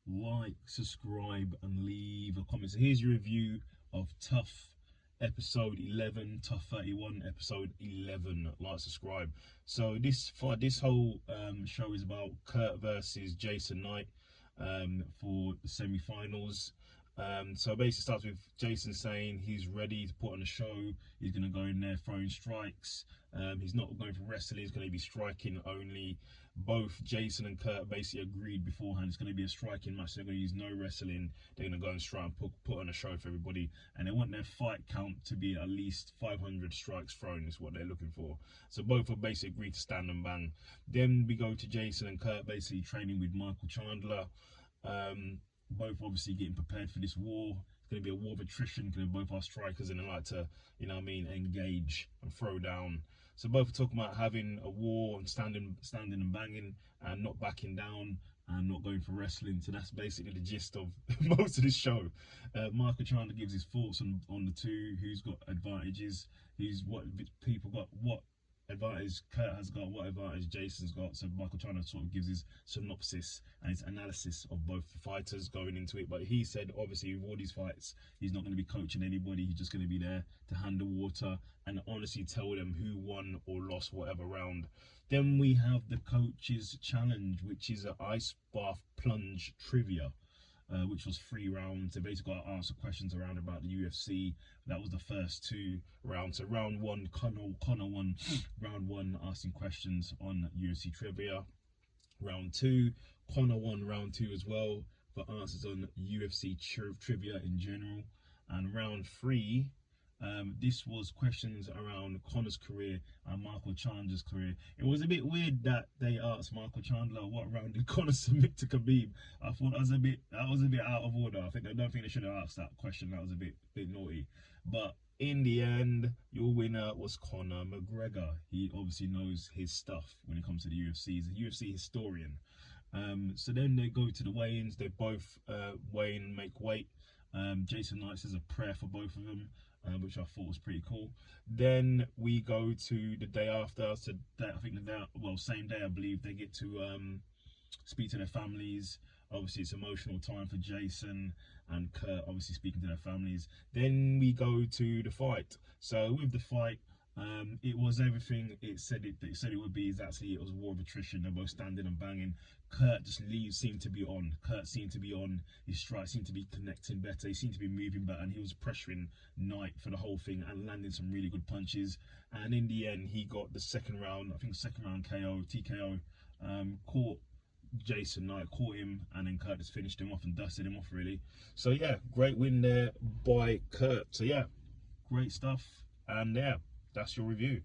like, subscribe, and leave a comment. So here's your review of TUF episode 11, TUF 31 episode 11. Like, subscribe. So this whole show is about Kurt versus Jason Knight for the semi-finals. So basically it starts with Jason saying he's ready to put on a show. He's going to go in there throwing strikes. He's not going for wrestling. He's going to be striking only. Both Jason and Kurt basically agreed beforehand it's going to be a striking match. They're going to use no wrestling. They're going to go and try and put on a show for everybody. And they want their fight count to be at least 500 strikes thrown is what they're looking for. So both have basically agreed to stand and bang. Then we go to Jason and Kurt basically training with Michael Chandler. Both obviously getting prepared for this war. It's going to be a war of attrition because both are strikers and they like to, you know what I mean, engage and throw down. So both are talking about having a war and standing and banging and not backing down and not going for wrestling. So that's basically the gist of most of this show. Michael Chandler gives his thoughts on the two, who's got advantages, what people got, what advantage Kurt has got, what advantage Jason's got. So Michael Chandler sort of gives his synopsis and his analysis of both the fighters going into it. But he said obviously with all these fights he's not going to be coaching anybody. He's just going to be there to hand the water and honestly tell them who won or lost whatever round. Then we have the coaches challenge, which is an ice bath plunge trivia. Which was 3 rounds. They basically got to answer questions around about the UFC. That was the first 2 rounds. So round 1, Connor won round 1 asking questions on UFC trivia. Round 2, Connor won round 2 as well for answers on UFC trivia in general. And round 3, this was questions around Connor's career and Michael Chandler's career. It was a bit weird that they asked Michael Chandler what round did Connor submit to Khabib. I thought that was a bit out of order. I don't think they should have asked that question. That was a bit naughty. But in the end, your winner was Conor McGregor. He obviously knows his stuff when it comes to the UFC. He's a UFC historian. So then they go to the weigh-ins. They both weigh in and make weight. Jason Knight says a prayer for both of them, which I thought was pretty cool. Then we go to the day after. So I think same day I believe, they get to speak to their families. Obviously it's emotional time for Jason and Kurt, obviously speaking to their families. Then we go to the fight. So with the fight, it was everything it said it would be. Exactly, it was a war of attrition. They're both standing and banging. Kurt seemed to be on. His strikes seemed to be connecting better. He seemed to be moving better, and he was pressuring Knight for the whole thing and landing some really good punches. And in the end, he got the second round. I think second round KO, TKO. Caught Jason Knight, caught him, and then Kurt just finished him off and dusted him off really. So yeah, great win there by Kurt. So yeah, great stuff. And yeah, that's your review.